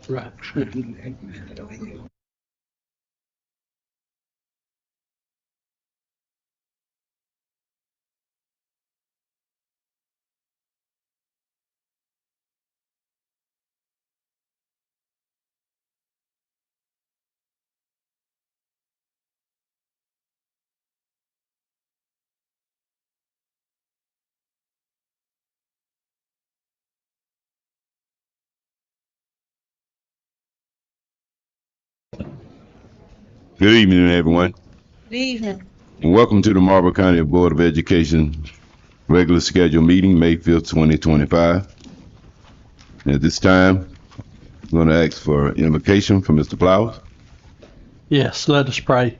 Right. Good evening, everyone. Good evening. And welcome to the Marlboro County Board of Education regular scheduled meeting, May 5th, 2025. At this time, I'm going to ask for invocation from Mr. Flowers. Yes, let us pray.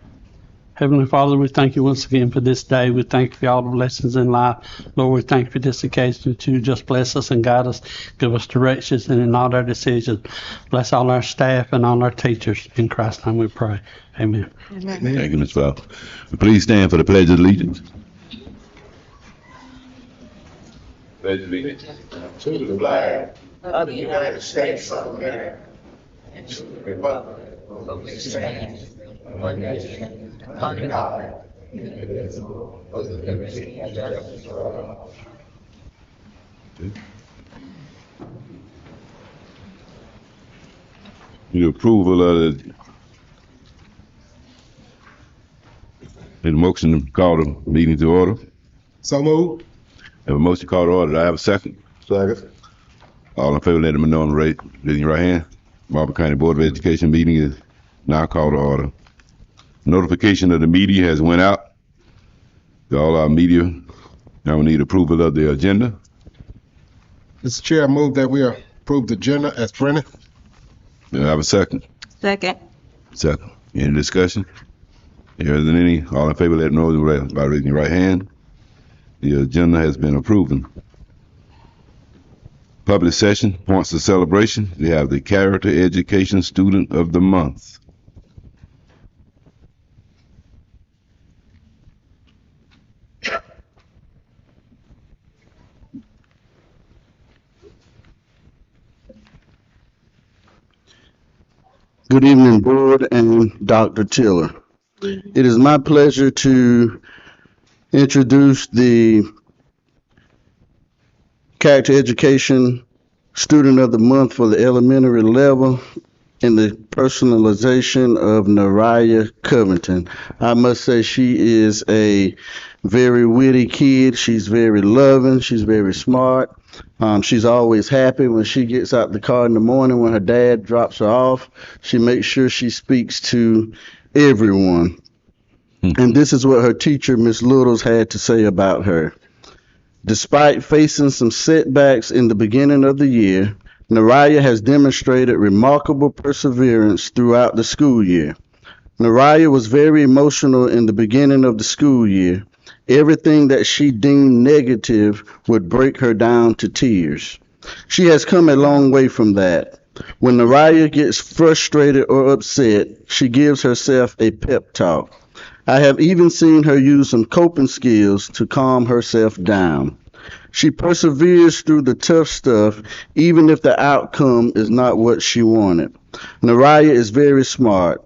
Heavenly Father, we thank you once again for this day. We thank you for all the blessings in life. Lord, we thank you for this occasion to just bless us and guide us, give us directions in all our decisions. Bless all our staff and all our teachers. In Christ's name we pray. Amen. Amen. Thank you, Mr. Flowers. Please stand for the Pledge of Allegiance. Pledge of Allegiance to the flag of the United States of America and to the republic for which it stands, one nation, under God, indivisible, with liberty and justice for all. The approval of the motion to call the meeting to order. So moved. Have a motion to call to order. Do I have a second? Second. All in favor, let them know on the raising your right hand. Marlboro County Board of Education meeting is now called to order. Notification of the media has went out to all our media. Now we need approval of the agenda. Mr. Chair, I move that we approve the agenda as printed. Do I have a second? Second. Second. Any discussion? If there isn't any, all in favor, let them know by raising your right hand. The agenda has been approved. Public session, points of celebration. We have the Character Education Student of the Month. Good evening, Board and Dr. Tiller. It is my pleasure to introduce the Character Education Student of the Month for the elementary level in the personalization of Naraya Covington. I must say she is a very witty kid. She's very loving. She's very smart. She's always happy when she gets out the car in the morning when her dad drops her off. She makes sure she speaks to everyone. And this is what her teacher, Miss Littles, had to say about her. Despite facing some setbacks in the beginning of the year, Naraya has demonstrated remarkable perseverance throughout the school year. Naraya was very emotional in the beginning of the school year. Everything that she deemed negative would break her down to tears. She has come a long way from that. When Naraya gets frustrated or upset, she gives herself a pep talk. I have even seen her use some coping skills to calm herself down. She perseveres through the tough stuff, even if the outcome is not what she wanted. Naraya is very smart,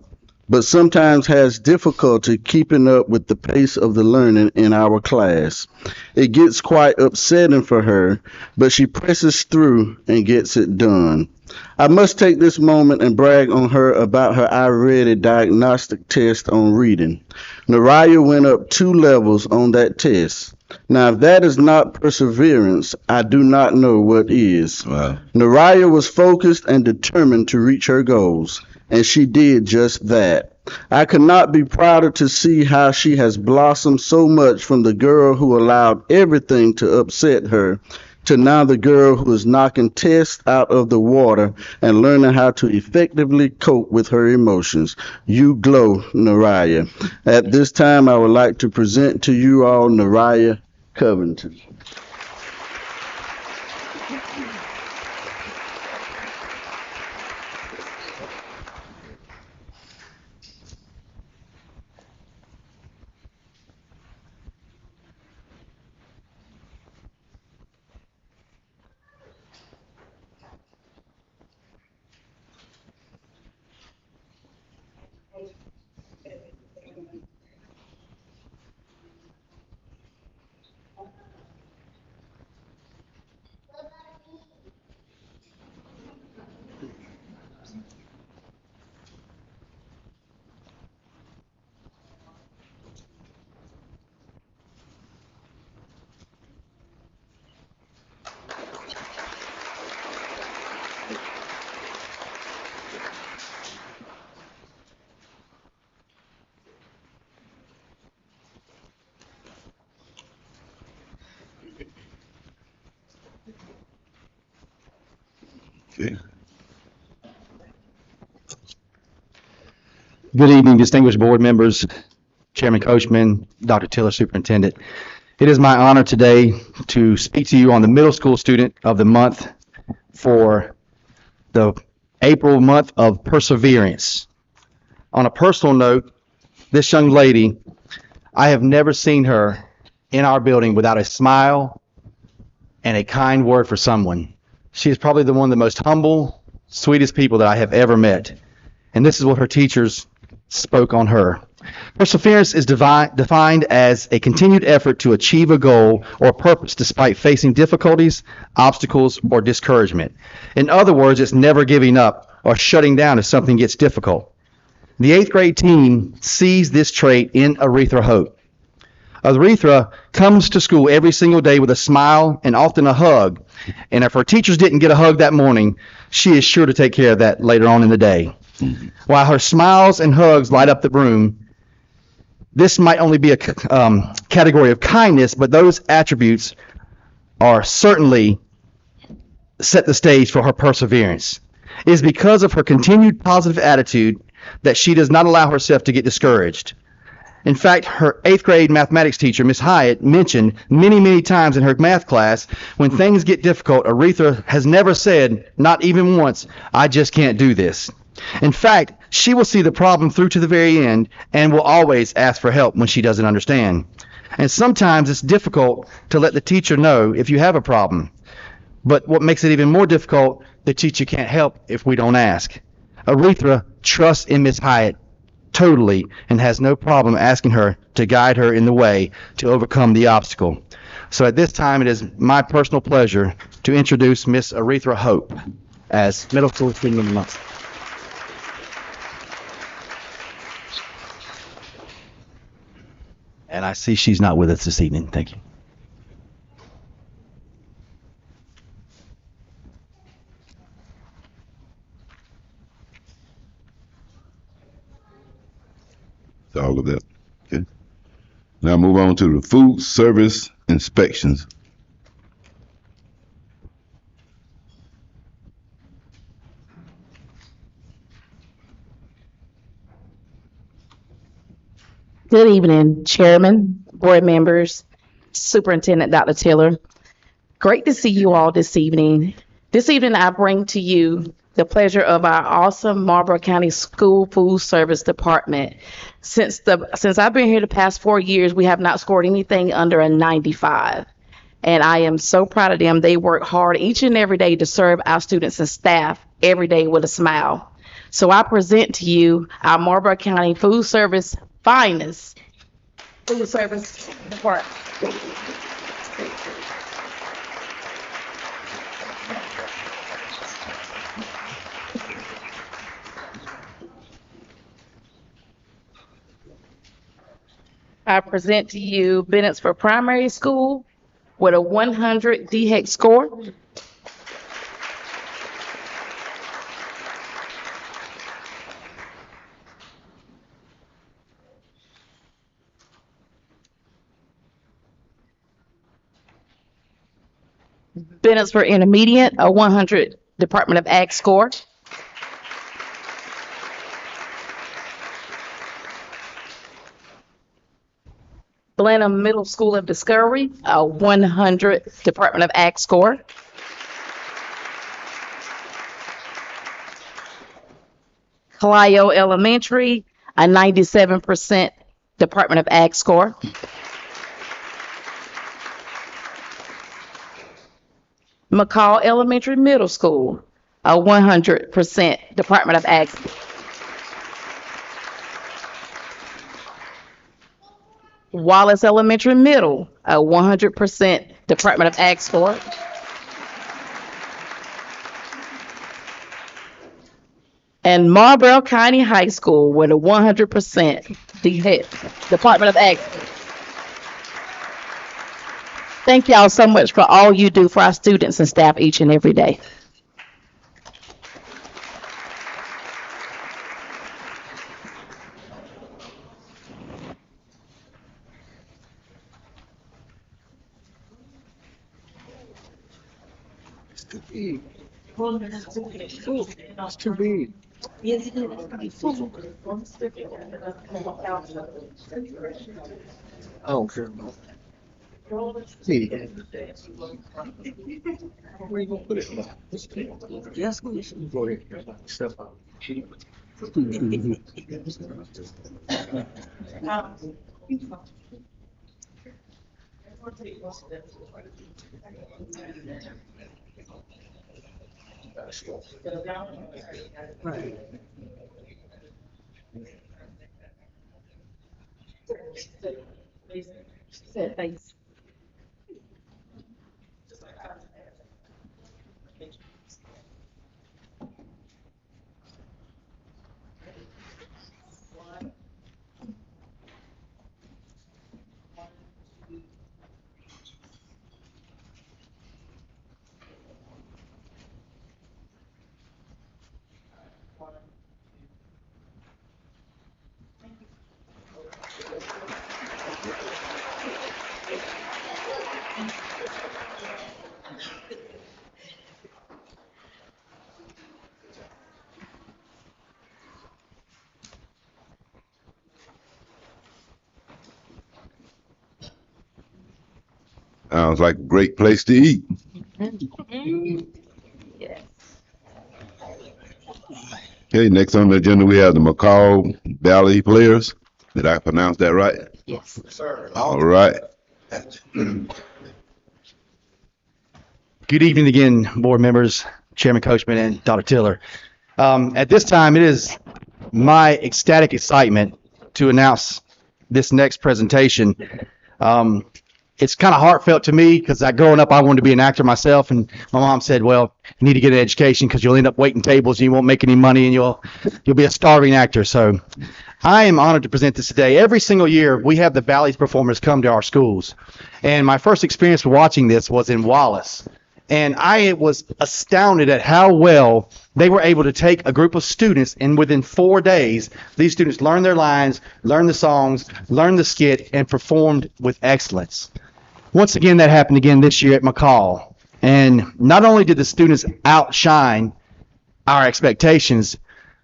but sometimes has difficulty keeping up with the pace of the learning in our class. It gets quite upsetting for her, but she presses through and gets it done. I must take this moment and brag on her about her iReady diagnostic test on reading. Naraya went up 2 levels on that test. Now, if that is not perseverance, I do not know what is. Wow. Naraya was focused and determined to reach her goals, and she did just that. I could not be prouder to see how she has blossomed so much from the girl who allowed everything to upset her to now the girl who is knocking tests out of the water and learning how to effectively cope with her emotions. You glow, Naraya. At this time, I would like to present to you all Naraya Covington. Okay. Good evening, distinguished board members, Chairman Coachman, Dr. Tiller, Superintendent. It is my honor today to speak to you on the Middle School Student of the Month for the April month of perseverance. On a personal note, this young lady, I have never seen her in our building without a smile and a kind word for someone. She is probably one of the most humble, sweetest people that I have ever met. And this is what her teachers spoke on her. Perseverance is defined as a continued effort to achieve a goal or purpose despite facing difficulties, obstacles, or discouragement. In other words, it's never giving up or shutting down if something gets difficult. The 8th grade team sees this trait in Aretha Hope. Aretha comes to school every single day with a smile and often a hug. And if her teachers didn't get a hug that morning, she is sure to take care of that later on in the day. While her smiles and hugs light up the room, this might only be a category of kindness, but those attributes are certainly set the stage for her perseverance. It is because of her continued positive attitude that she does not allow herself to get discouraged. In fact, her 8th grade mathematics teacher, Miss Hyatt, mentioned many, many times in her math class, when things get difficult, Aretha has never said, not even once, "I just can't do this." In fact, she will see the problem through to the very end and will always ask for help when she doesn't understand. And sometimes it's difficult to let the teacher know if you have a problem. But what makes it even more difficult, the teacher can't help if we don't ask. Aretha trusts in Miss Hyatt totally and has no problem asking her to guide her in the way to overcome the obstacle. So at this time, it is my personal pleasure to introduce Miss Aretha Hope as Middle School Student of the Month. And I see she's not with us this evening. Thank you. All of that. Okay. Now move on to the food service inspections. Good evening, Chairman, board members, Superintendent Dr. Tiller. Great to see you all this evening. This evening, I bring to you the pleasure of our awesome Marlboro County School Food Service Department. Since I've been here the past 4 years, we have not scored anything under a 95. And I am so proud of them. They work hard each and every day to serve our students and staff every day with a smile. So I present to you our Marlboro County Food Service finest food service department. I present to you Bennett's for Primary School with a 100 DHEC score. Bennett's for Intermediate, a 100 Department of Ag score. Blenheim Middle School of Discovery, a 100 Department of Ag score. Clio Elementary, a 97% Department of Ag score. McCall Elementary Middle School, a 100% Department of Ag. Wallace Elementary Middle, a 100% Department of Ag score. And Marlboro County High School with a 100% Department of Ag. Thank y'all so much for all you do for our students and staff each and every day. It's too big. I don't care about that. See, where you gonna put it? Go ahead. Step out. Sounds like a great place to eat. Okay, next on the agenda, we have the McCall Valley Players. Did I pronounce that right? Yes. All right. Good evening again, board members, Chairman Coachman, and Dr. Tiller. At this time, it is my ecstatic excitement to announce this next presentation. It's kind of heartfelt to me because growing up, I wanted to be an actor myself, and my mom said, "Well, you need to get an education because you'll end up waiting tables and you won't make any money, and you'll be a starving actor." So, I am honored to present this today. Every single year, we have the Bally's performers come to our schools, and my first experience watching this was in Wallace. And I was astounded at how well they were able to take a group of students, and within 4 days, these students learned their lines, learned the songs, learned the skit, and performed with excellence. Once again, that happened again this year at McCall. And not only did the students outshine our expectations,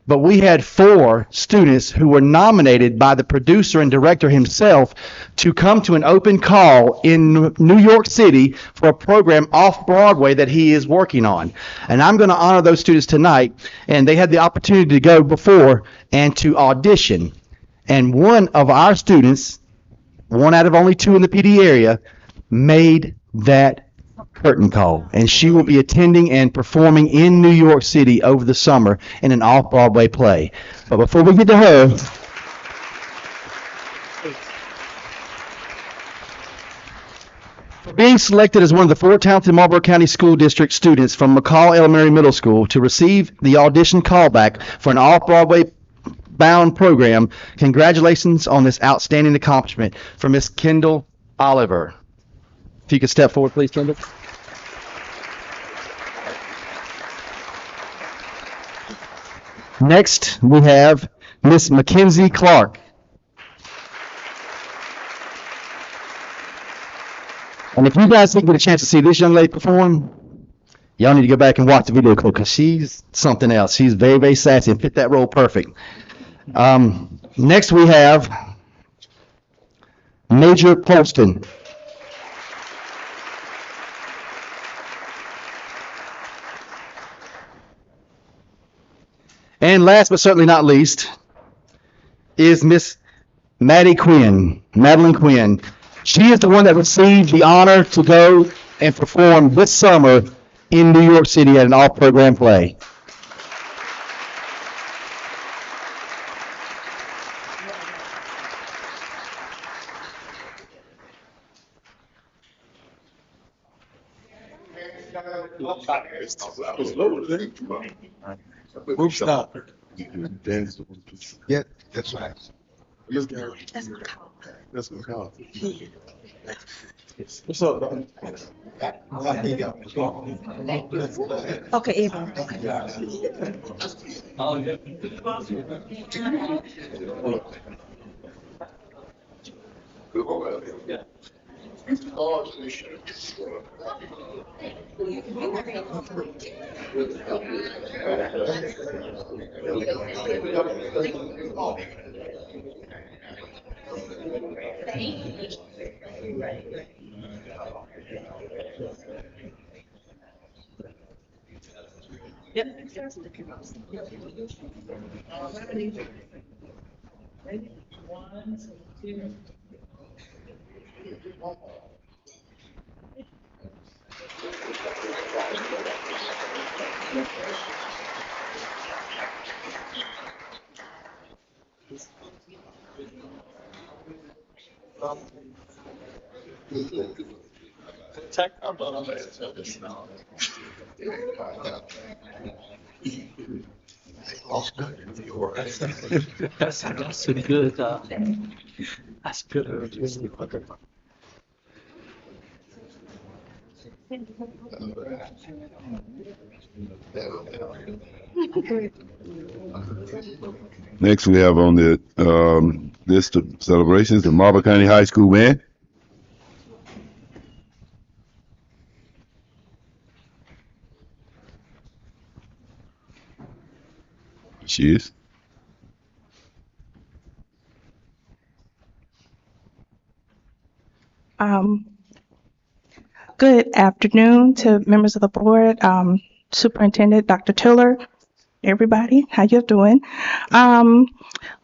but we had 4 students who were nominated by the producer and director himself to come to an open call in New York City for a program off Broadway that he is working on. And I'm going to honor those students tonight, and they had the opportunity to go before and to audition. And one of our students, one out of only 2 in the PD area, made that curtain call, and she will be attending and performing in New York City over the summer in an off-Broadway play. But before we get to her, for being selected as one of the 4 talented Marlboro County School District students from McCall Elementary Middle School to receive the audition callback for an off-Broadway bound program, congratulations on this outstanding accomplishment for Miss Kendall Oliver. If you could step forward, please, Kendall. Next, we have Miss Mackenzie Clark. And if you guys didn't get a chance to see this young lady perform, y'all need to go back and watch the video clip because she's something else. She's very, very sassy and fit that role perfect. Next, we have Major Polston. And last but certainly not least is Miss Madeline Quinn. She is the one that received the honor to go and perform this summer in New York City at an off-program play. Move stop. Yeah, that's right. Let's go. That's my call. What's up, dog? Okay, Eva. That's a good, that's good. Next, we have on the list of celebrations the Marlboro County High School Band. She is. Um, Good afternoon to members of the board, Superintendent Dr. Tiller, everybody. How you doing?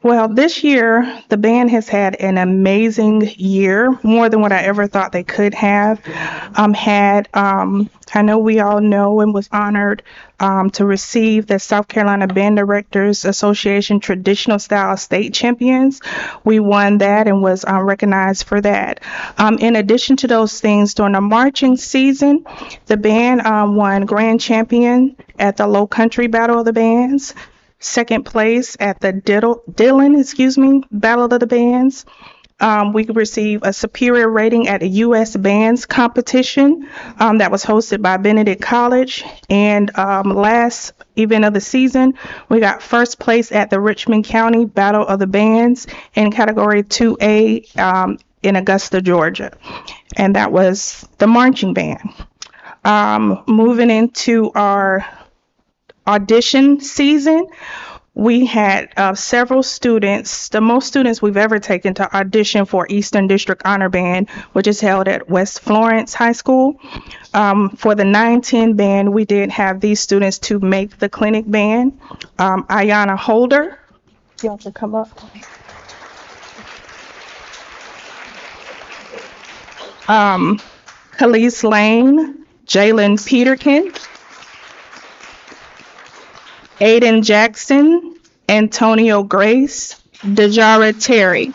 Well, this year, the band has had an amazing year, more than what I ever thought they could have. I know we all know and was honored to receive the South Carolina Band Directors Association Traditional Style State Champions. We won that and was recognized for that. In addition to those things, during the marching season, the band won Grand Champion at the Low Country Battle of the Bands, second place at the Dillon, Battle of the Bands. We received a superior rating at a U.S. Bands competition that was hosted by Benedict College. And last event of the season, we got first place at the Richmond County Battle of the Bands in category 2A in Augusta, Georgia. And that was the marching band. Moving into our audition season, we had several students, the most students we've ever taken to audition for Eastern District Honor Band, which is held at West Florence High School. For the 910 band, we did have these students to make the clinic band. Ayana Holder, y'all can come up. Khalees Lane, Jalen Peterkin, Aiden Jackson, Antonio Grace, Dejara Terry.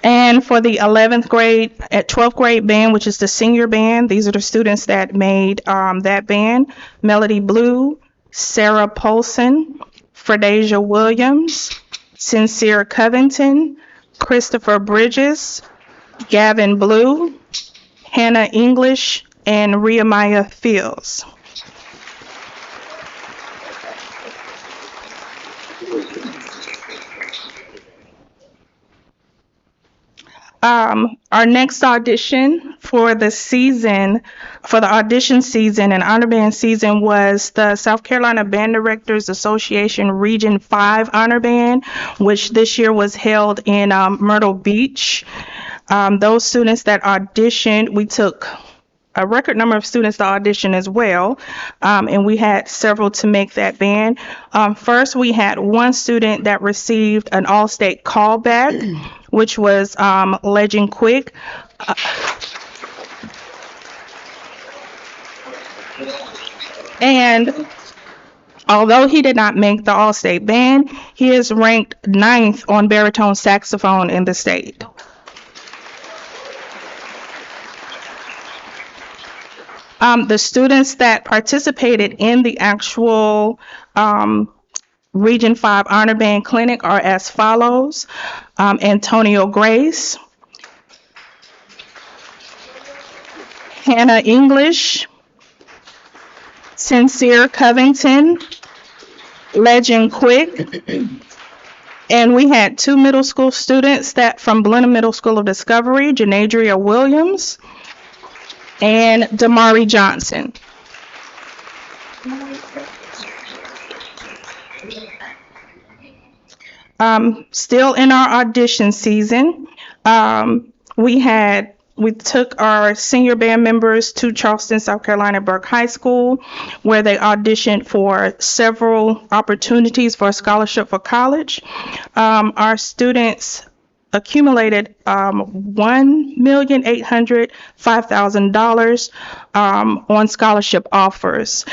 And for the 11th grade at 12th grade band, which is the senior band, these are the students that made that band: Melody Blue, Sarah Polson, Fredasia Williams, Sincere Covington, Christopher Bridges, Gavin Blue, Hannah English, and Riamaya Fields. Our next audition for the season, for the audition season and honor band season, was the South Carolina Band Directors Association Region 5 Honor Band, which this year was held in Myrtle Beach. Those students that auditioned, we took a record number of students to audition as well, and we had several to make that band. First, we had one student that received an all-state callback, which was Legend Quick. And although he did not make the all-state band, he is ranked 9th on baritone saxophone in the state. The students that participated in the actual Region 5 Honor Band Clinic are as follows: Antonio Grace, Hannah English, Sincere Covington, Legend Quick, And we had two middle school students that from Blenheim Middle School of Discovery, Janadria Williams and Damari Johnson. Still in our audition season, we took our senior band members to Charleston, South Carolina, Burke High School, where they auditioned for several opportunities for a scholarship for college. Our students accumulated $1,805,000 on scholarship offers.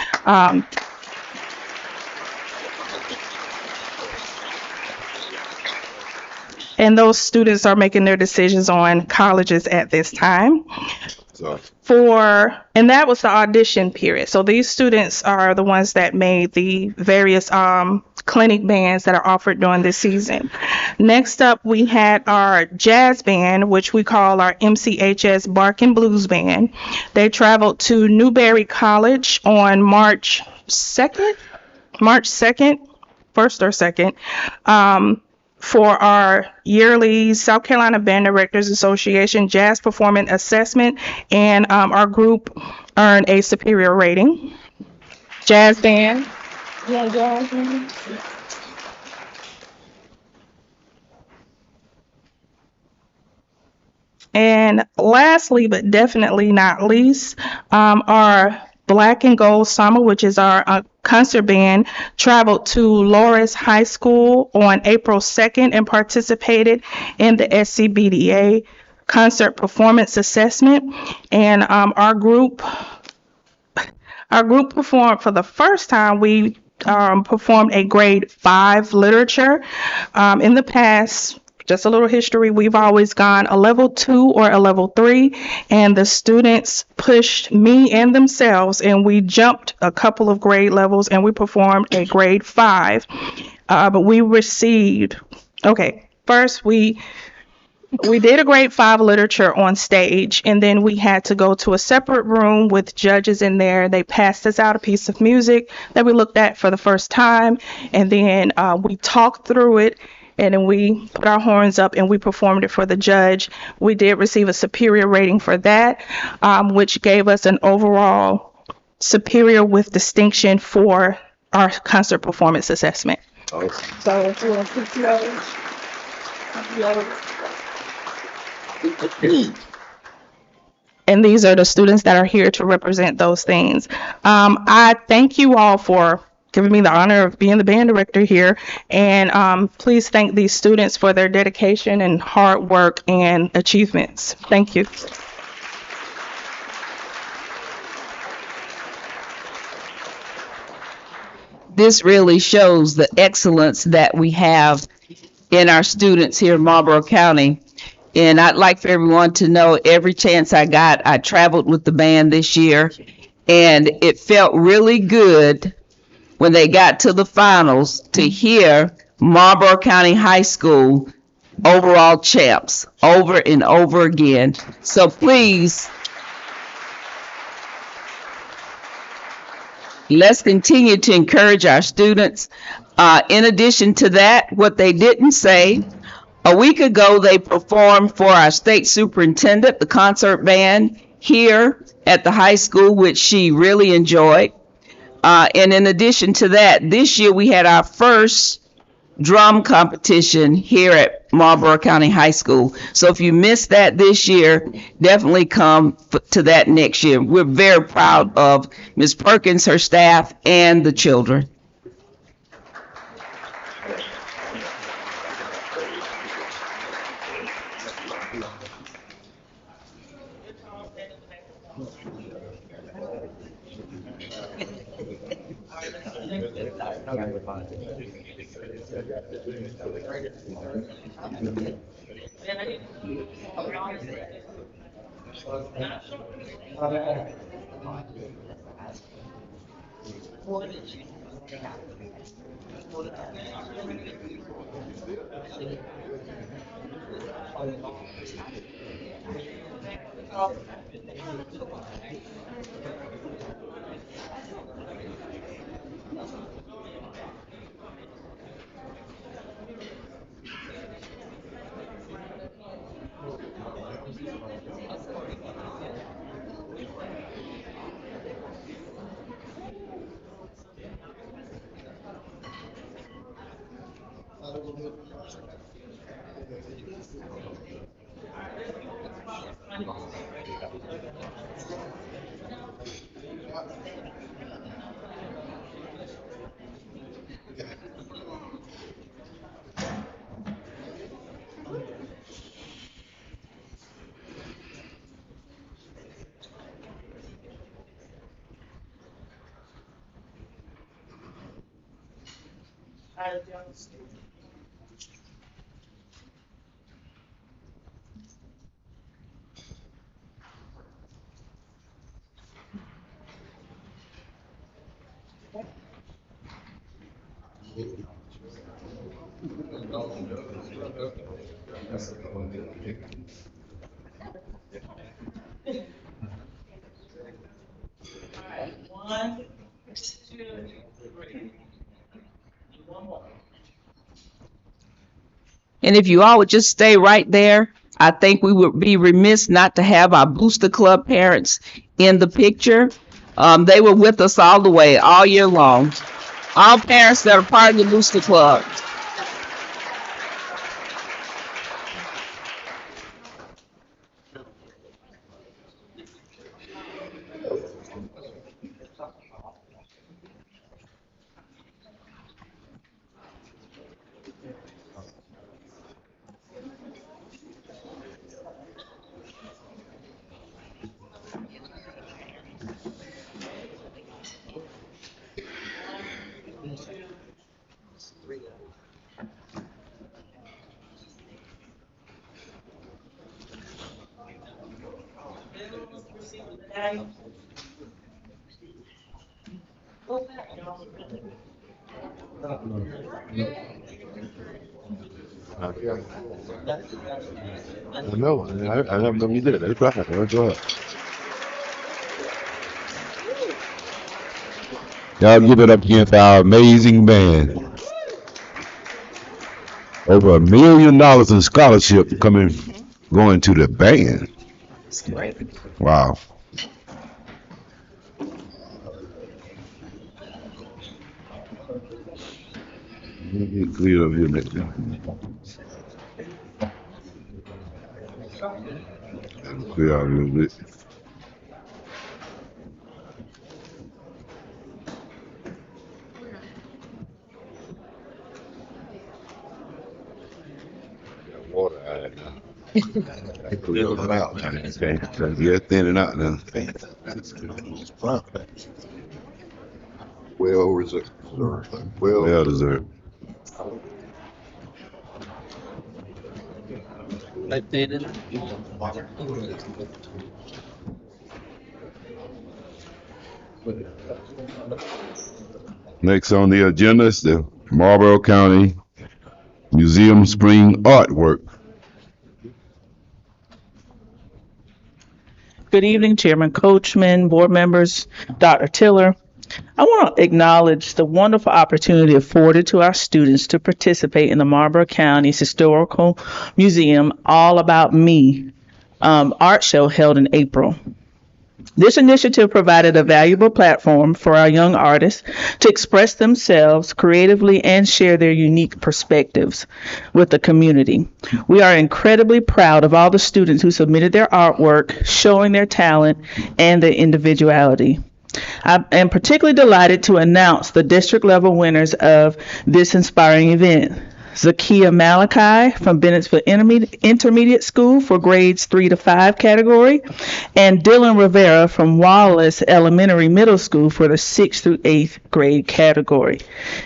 And those students are making their decisions on colleges at this time. And that was the audition period. So these students are the ones that made the various clinic bands that are offered during this season. Next up, we had our jazz band, which we call our MCHS Bark and Blues Band. They traveled to Newberry College on March 2nd, 1st or 2nd, for our yearly South Carolina Band Directors Association Jazz Performance Assessment, and our group earned a superior rating. Jazz band. Yeah, jazz band. And lastly, but definitely not least, our Black and Gold Summer, which is our concert band, traveled to Loris High School on April 2nd and participated in the SCBDA Concert Performance Assessment. And our group performed for the first time. We performed a grade 5 literature. In the past, just a little history, we've always gone a level 2 or a level 3, and the students pushed me and themselves, and we jumped a couple of grade levels, and we performed a grade 5. But we received, first we did a grade 5 literature on stage, and then we had to go to a separate room with judges in there. They passed us out a piece of music that we looked at for the first time, and then we talked through it, and then we put our horns up and we performed it for the judge. We did receive a superior rating for that, which gave us an overall superior with distinction for our concert performance assessment. Awesome. So if you want to put and these are the students that are here to represent those things. I thank you all for giving me the honor of being the band director here, and please thank these students for their dedication and hard work and achievements. Thank you. This really shows the excellence that we have in our students here in Marlboro County. And I'd like for everyone to know every chance I got, I traveled with the band this year, and it felt really good when they got to the finals to hear Marlboro County High School overall champs over and over again. So please, let's continue to encourage our students. In addition to that, what they didn't say, a week ago they performed for our state superintendent, the concert band, here at the high school, which she really enjoyed. And in addition to that, this year we had our first drum competition here at Marlboro County High School. So if you missed that this year, definitely come to that next year. We're very proud of Ms. Perkins, her staff, and the children. One, two, three. One more. And if you all would just stay right there, I think we would be remiss not to have our Booster Club parents in the picture. They were with us all the way, all year long. All parents that are part of the Booster Club. No, I have them either. That's right. That's right. Y'all give it up against our amazing band. Over $1 million in scholarship going to the band. Wow. Let me get clear up here next time. Clear out a little bit. Water out now. Clear it out. Okay. Yeah, thinning out now. Well reserved. Well deserved. Next on the agenda is the Marlboro County Museum Spring Artwork. Good evening, Chairman Coachman, board members, Dr. Tiller. I want to acknowledge the wonderful opportunity afforded to our students to participate in the Marlboro County's Historical Museum All About Me art show held in April. This initiative provided a valuable platform for our young artists to express themselves creatively and share their unique perspectives with the community. We are incredibly proud of all the students who submitted their artwork, showing their talent and their individuality. I am particularly delighted to announce the district level winners of this inspiring event. Zakia Malachi from Bennettsville Intermediate School for grades 3 to 5 category, and Dylan Rivera from Wallace Elementary Middle School for the 6th through 8th grade category.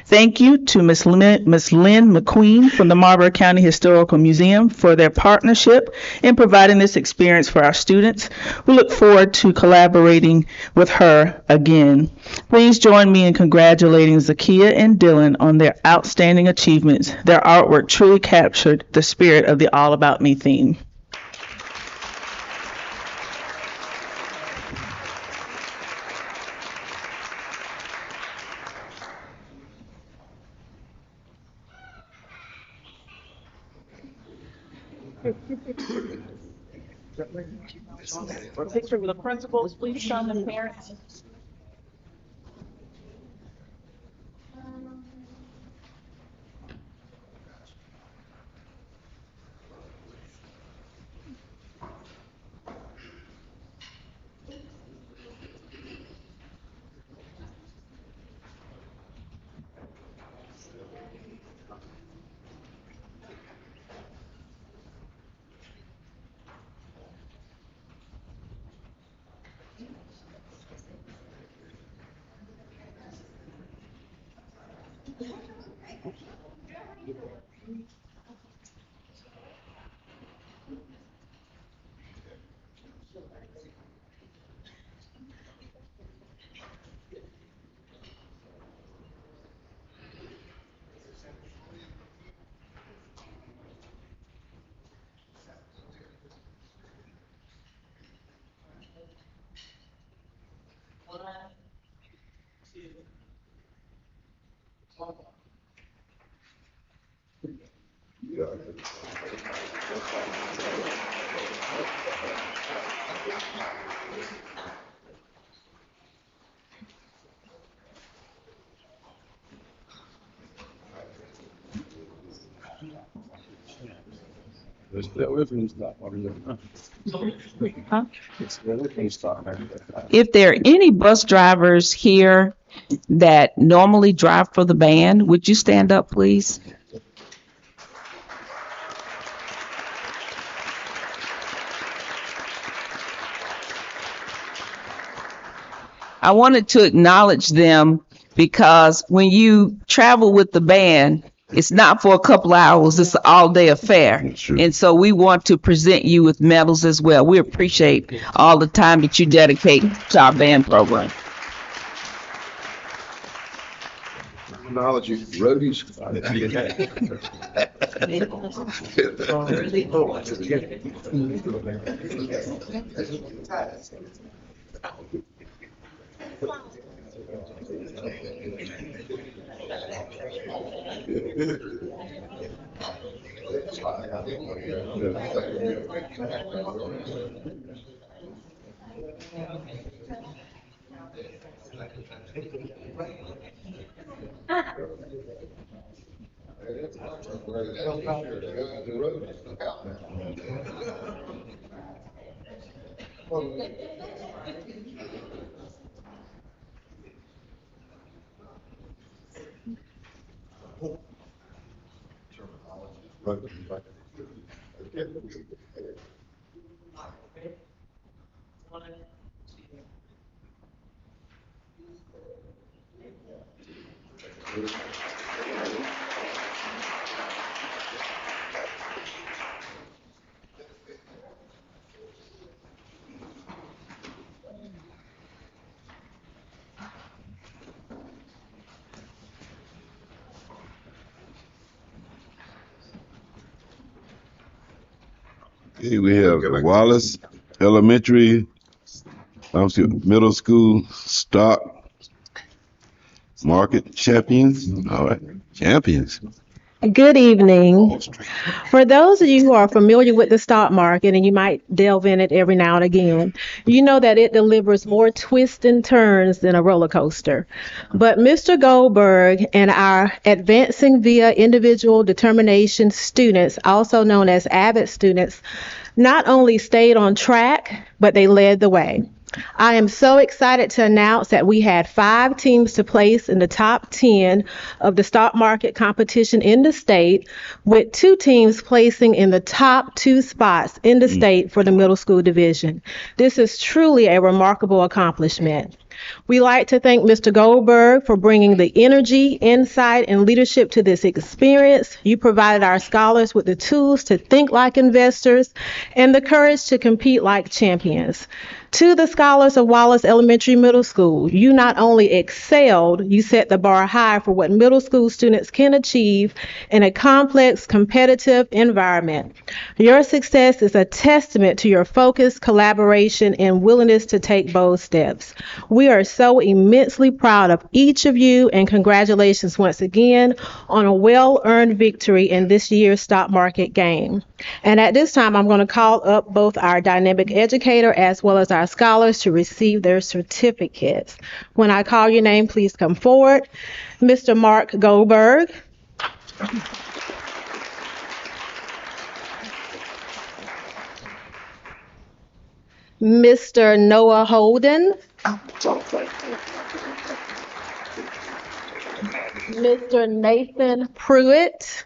Thank you to Ms. Lynn McQueen from the Marlboro County Historical Museum for their partnership in providing this experience for our students. We look forward to collaborating with her again. Please join me in congratulating Zakia and Dylan on their outstanding achievements. Their artwork truly captured the spirit of the All About Me theme. For a picture with the principals, please show the parents. If there are any bus drivers here that normally drive for the band, would you stand up, please? I wanted to acknowledge them because when you travel with the band, it's not for a couple hours, it's an all-day affair. Sure. And so we want to present you with medals as well. We appreciate all the time that you dedicate to our band program. Acknowledge you, roadies. Okay, we have Wallace Elementary, Middle School Stock Market Champions. All right, champions. Good evening. For those of you who are familiar with the stock market, and you might delve in it every now and again, you know that it delivers more twists and turns than a roller coaster. But Mr. Goldberg and our Advancing Via Individual Determination students, also known as AVID students, not only stayed on track, but they led the way. I am so excited to announce that we had 5 teams to place in the top 10 of the stock market competition in the state, with 2 teams placing in the top 2 spots in the state for the middle school division. This is truly a remarkable accomplishment. We like to thank Mr. Goldberg for bringing the energy, insight, and leadership to this experience. You provided our scholars with the tools to think like investors and the courage to compete like champions. To the scholars of Wallace Elementary Middle School, you not only excelled, you set the bar high for what middle school students can achieve in a complex, competitive environment. Your success is a testament to your focus, collaboration, and willingness to take bold steps. We are so immensely proud of each of you, and congratulations once again on a well-earned victory in this year's stock market game. And at this time, I'm going to call up both our dynamic educator as well as our scholars to receive their certificates. When I call your name, please come forward. Mr. Mark Goldberg. Mr. Noah Holden. Mr. Nathan Pruitt.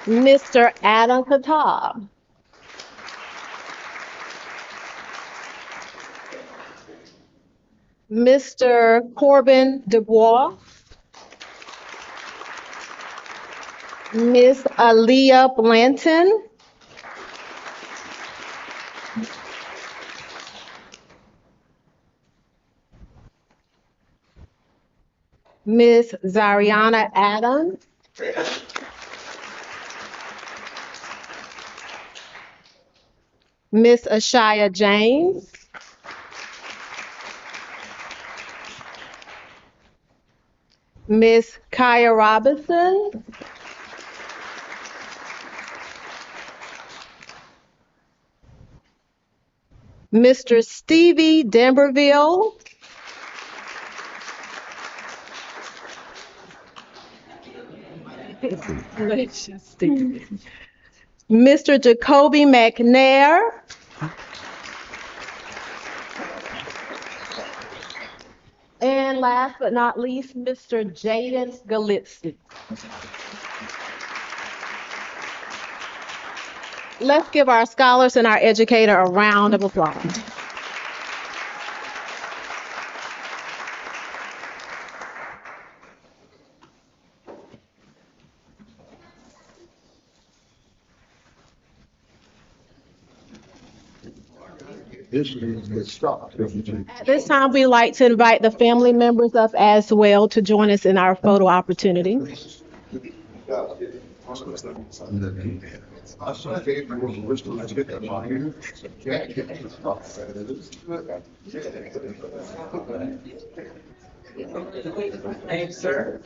Mr. Adam Katab. Mr. Corbin Dubois, Miss Aaliyah Blanton, Miss Zariana Adams, Miss Ashaya James, Miss Kaya Robinson, Mr. Stevie Denberville, Mr. Jacoby McNair, and last but not least, Mr. Jaden Galitsi. Let's give our scholars and our educator a round of applause. At this time, we'd like to invite the family members up as well to join us in our photo opportunity. Thanks, sir.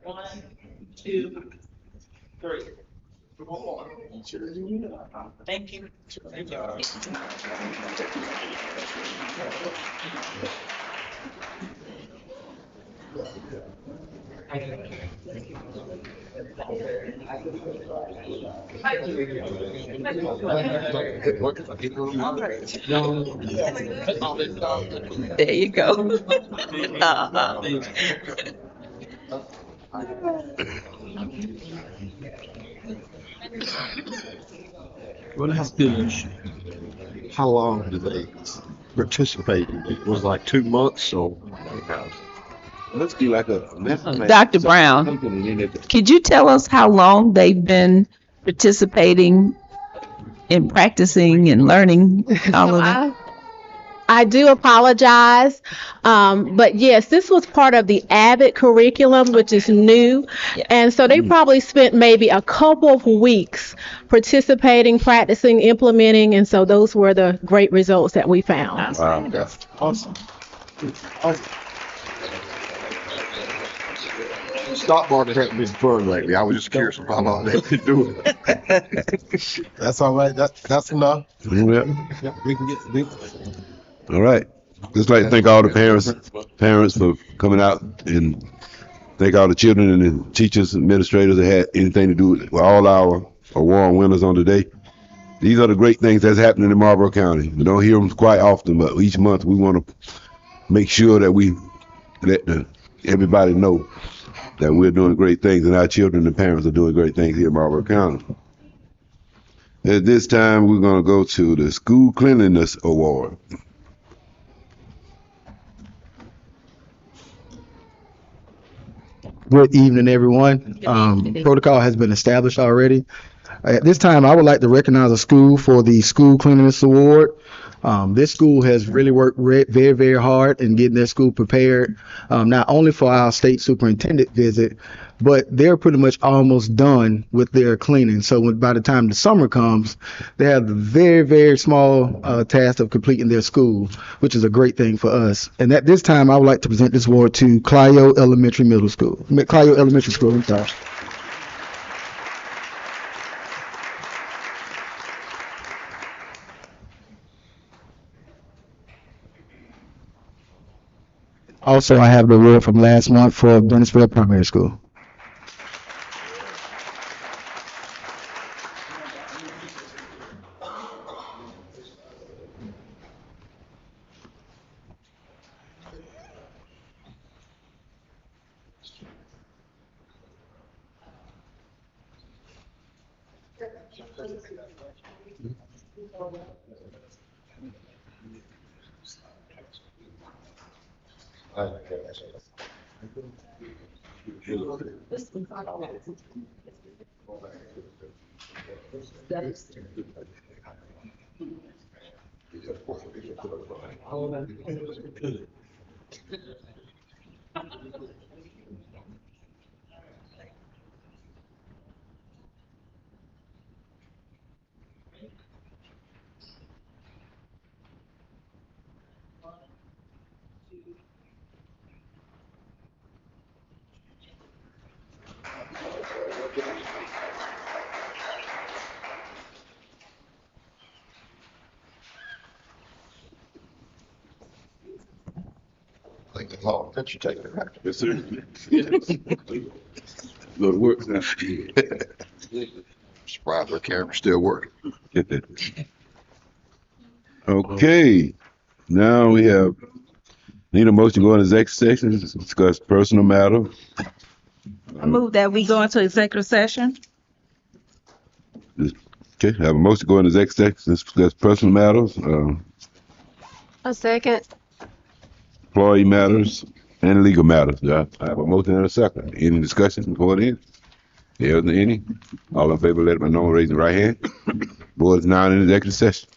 One, two, three. Thank you. Thank you. There you go. Well, that's good. How long do they participate? It was like 2 months, or Let's be like a Dr. Brown, could you tell us how long they've been participating in practicing and learning all of that? I do apologize, but yes, this was part of the Avid curriculum, which is new. Yeah. And so they probably spent maybe a couple of weeks participating, practicing, implementing, and so those were the great results that we found. Wow, that's awesome. Stock market hasn't been fun lately. I was just curious about how long they've been doing it. That's all right. That's enough. Yeah. Yeah, we can get. All right. Just like to thank all the parents for coming out, and thank all the children and the teachers, administrators that had anything to do with all our award winners on today. These are the great things that's happening in Marlboro County. We don't hear them quite often, but each month we want to make sure that we let everybody know that we're doing great things, and our children and parents are doing great things here in Marlboro County. At this time, we're going to go to the School Cleanliness Award. Good evening, everyone. Protocol has been established already. At this time, I would like to recognize a school for the School Cleanliness Award. This school has really worked very, very hard in getting their school prepared, not only for our state superintendent visit, but they're pretty much almost done with their cleaning. So by the time the summer comes, they have the very, very small task of completing their school, which is a great thing for us. And at this time, I would like to present this award to Clio Elementary School. I'm sorry. Also, I have the award from last month for Dennisville Primary School. Think it's long since you take it back. Yes, sir. Go to work now. Surprised our camera's still working. Okay, now we need a motion to go into executive session to discuss personal matter. I move that we go into executive session. Okay, I have a motion to go into executive session to discuss personal matters, A second. employee matters, and legal matters. I have a motion and a second. Any discussion before then? There isn't any. All in favor, let it be known, raise your right hand. Board is now in executive session.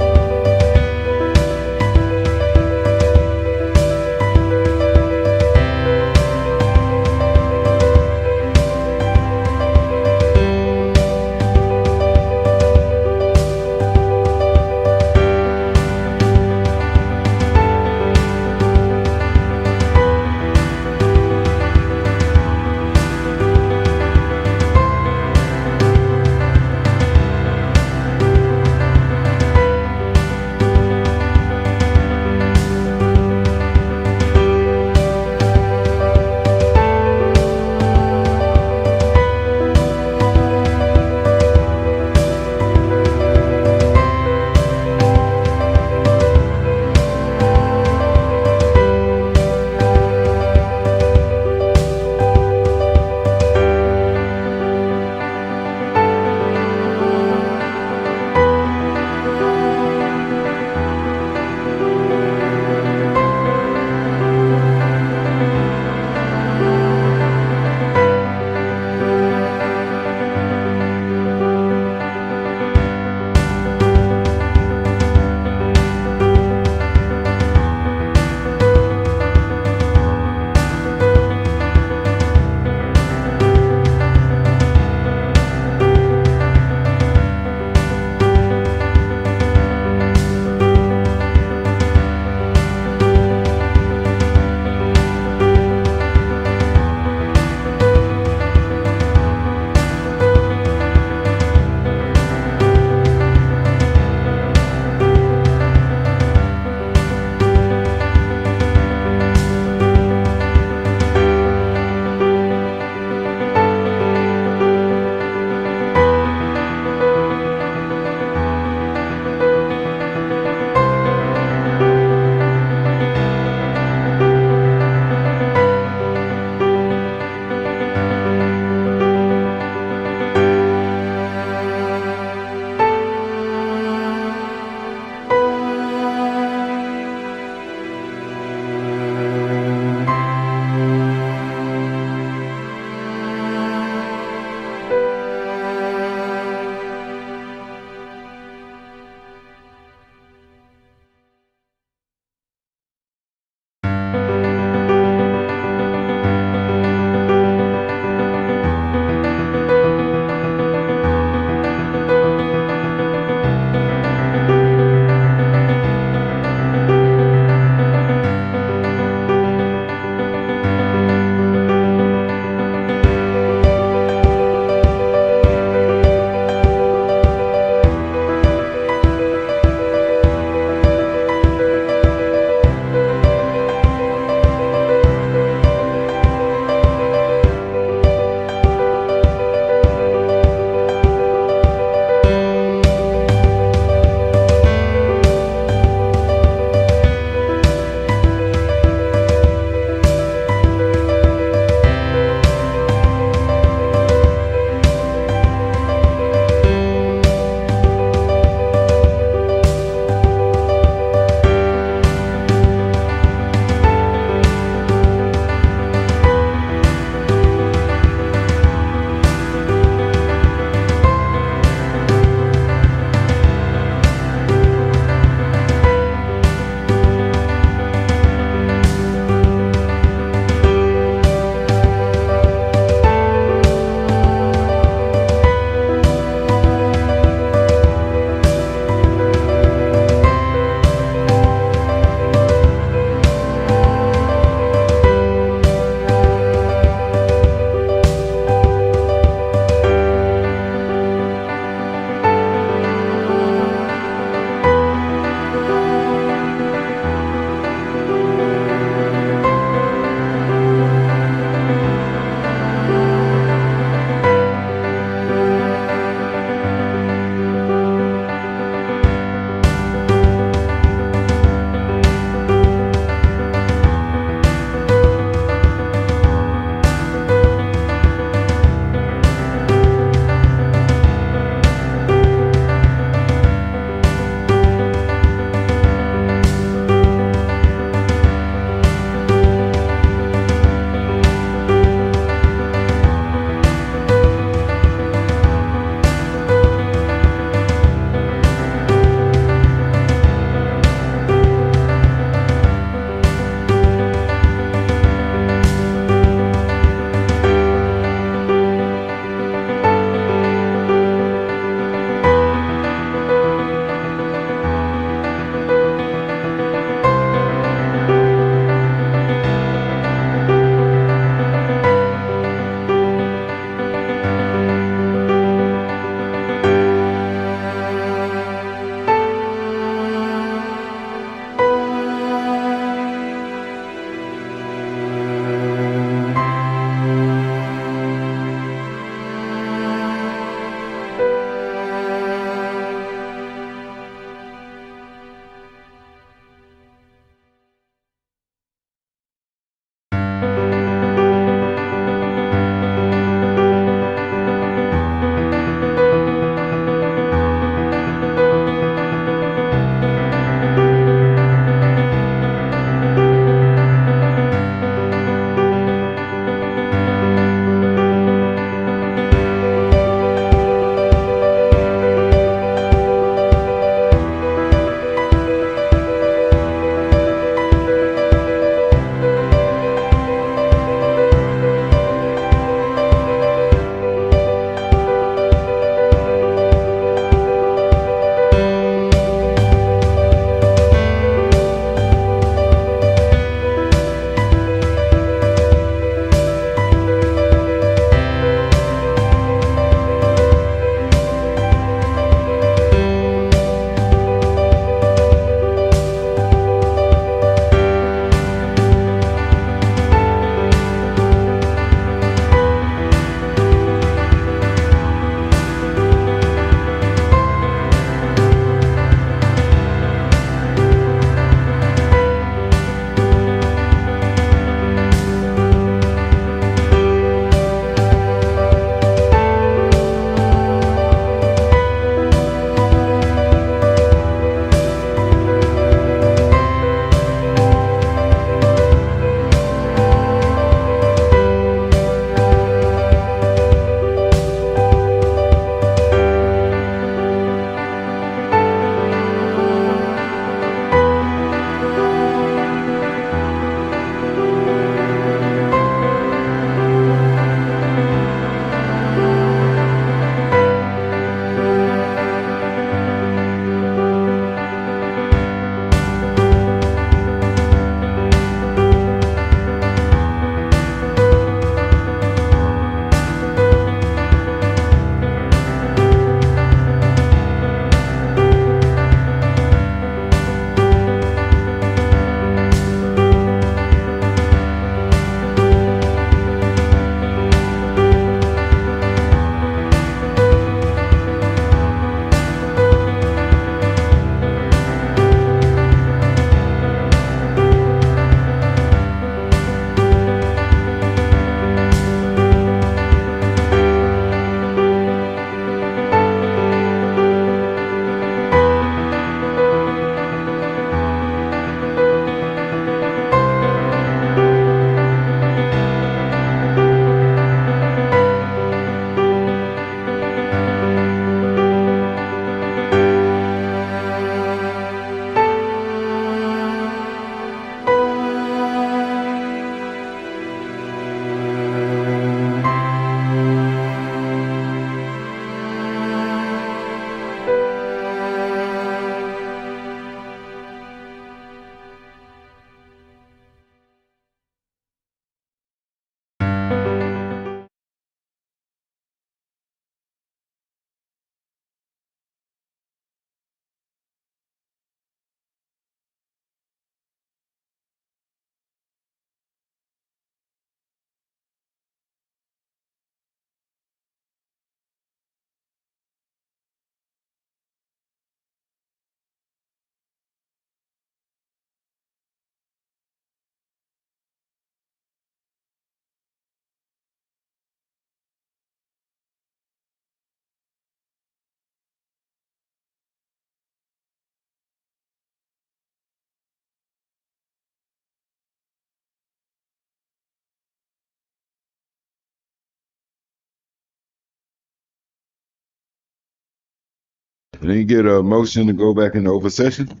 Can you get a motion to go back into open session?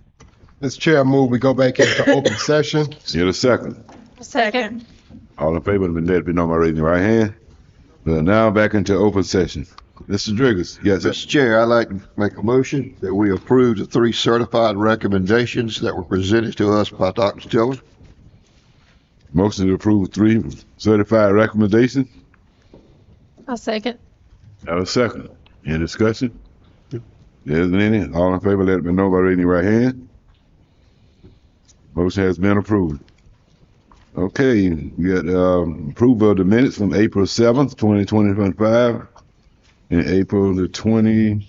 Mr. Chair, I move we go back into open session. Get a second. Second. All in favor, let it be known by raising your right hand. We are now back into open session. Mr. Driggers, yes, sir. Mr. Chair, I'd like to make a motion that we approve the 3 certified recommendations that were presented to us by Dr. Tiller. Motion to approve 3 certified recommendations. A second. Have a second. Any discussion? There isn't any. All in favor, let it be known by raising your right hand. Motion has been approved. Okay, we got approval of the minutes from April 7th, 2025, and April the 28th,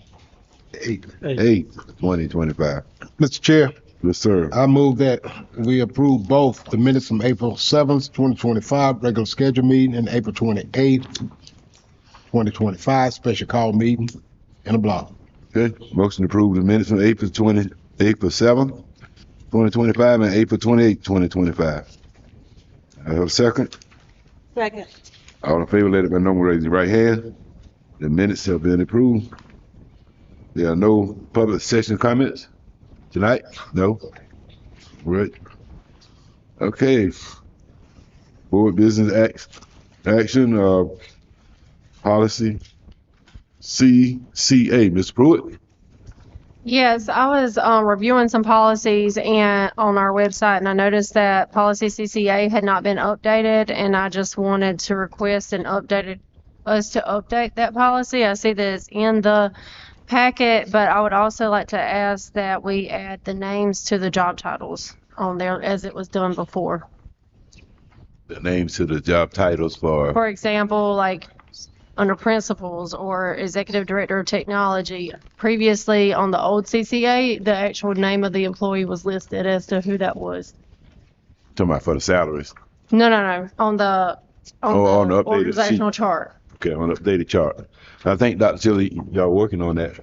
2025. Mr. Chair, Yes, sir. I move that we approve both the minutes from April 7th, 2025, regular schedule meeting, and April 28th, 2025, special call meeting in a block. Okay, motion to approve the minutes from April 7th, 2025, and April 28th, 2025. I have a second. Second. All in favor, let it be known by raising your right hand. The minutes have been approved. There are no public session comments tonight? No? Right. Okay. Board business action, policy CCA. Ms. Pruitt? Yes, I was reviewing some policies and on our website, and I noticed that policy CCA had not been updated, and I just wanted to request us to update that policy. I see that it's in the packet, but I would also like to ask that we add the names to the job titles on there as it was done before. The names to the job titles For example, like under principals or executive director of technology. Previously on the old CCA, the actual name of the employee was listed as to who that was. talking about for the salaries. No. On the updated organizational sheet. chart. Okay, on the updated chart. I think Dr. Tilly, y'all working on that.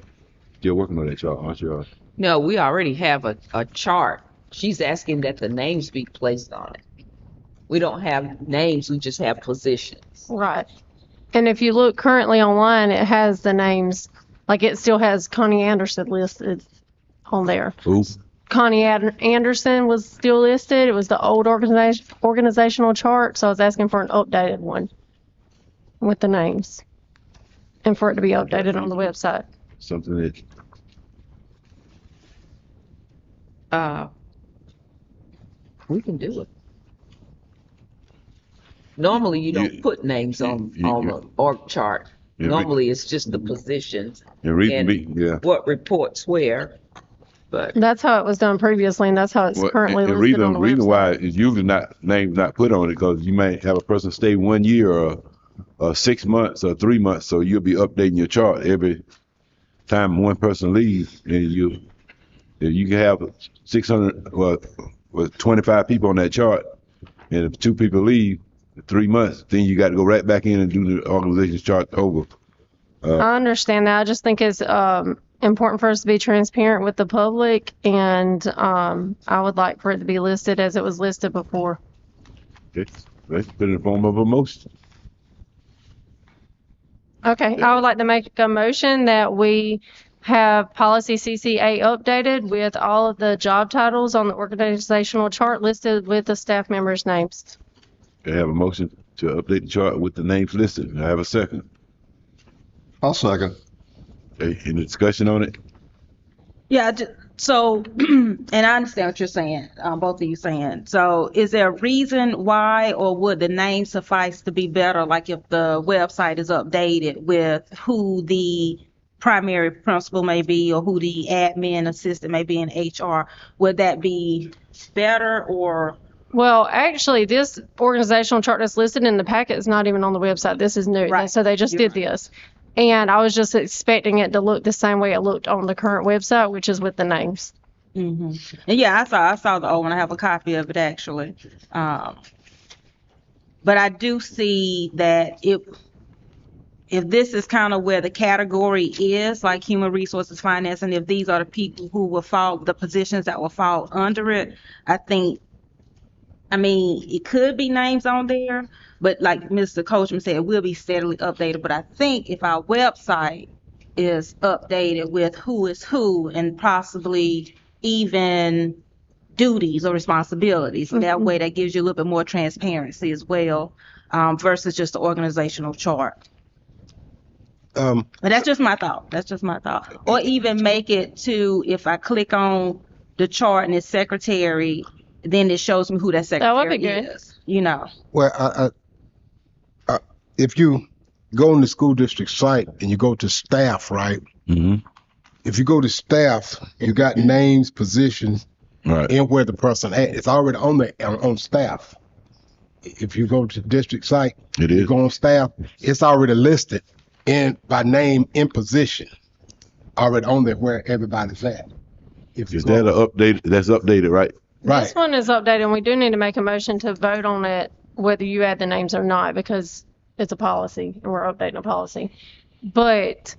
You're working on that chart, aren't you? No, we already have a chart. She's asking that the names be placed on it. We don't have names, we just have positions. Right. And if you look currently online, it has the names, like it still has Connie Anderson listed on there. Who? Connie Anderson was still listed. It was the old organizational chart, so I was asking for an updated one with the names and for it to be updated on the website. Something that We can do it. Normally, you don't put names on the org chart. Normally, it's just the positions and what reports where. But That's how it was done previously, and that's how it's currently listed on the reason website. why is usually names not put on it because you may have a person stay 1 year or 6 months or 3 months, so you'll be updating your chart every time one person leaves, and you can have 25 people on that chart, and if 2 people leave 3 months, then you got to go right back in and do the organization's chart over. I understand that. I just think it's important for us to be transparent with the public, and I would like for it to be listed as it was listed before. Okay, let's put it in the form of a motion. Okay, I would like to make a motion that we have policy CCA updated with all of the job titles on the organizational chart listed with the staff members' names. I have a motion to update the chart with the names listed. I have a second. I'll second. Okay, any discussion on it? Yeah, so, and I understand what you're saying, both of you saying. So is there a reason why, or would the name suffice to be better? Like if the website is updated with who the primary principal may be or who the admin assistant may be in HR, would that be better or? Well, actually, this organizational chart that's listed in the packet is not even on the website. This is new. Right. So they just did this. And I was just expecting it to look the same way it looked on the current website, which is with the names. Mm-hmm. And yeah, I saw the old one. I have a copy of it actually. But I do see that if this is kind of where the category is, like human resources finance, and if these are the people who will fall, the positions that will fall under it, I mean, it could be names on there, but like Mr. Coachman said, it will be steadily updated. But I think if our website is updated with who is who and possibly even duties or responsibilities. And that way, that gives you a little bit more transparency as well, versus just the organizational chart. But that's just my thought. That's just my thought. Or even make it to, if I click on the chart and it's secretary, then it shows me who that secretary That would be good. is. You know. Well, if you go on the school district site and you go to staff, right? Mm-hmm. If you go to staff, you got names, positions, Right. and where the person at. It's already on staff. If you go to the district site, It you is. go on staff, it's already listed in by name in position, already on there where everybody's at. If you Is go- that a update? That's updated, right? Right. This one is updated, and we do need to make a motion to vote on it, whether you add the names or not, because it's a policy, and we're updating a policy. But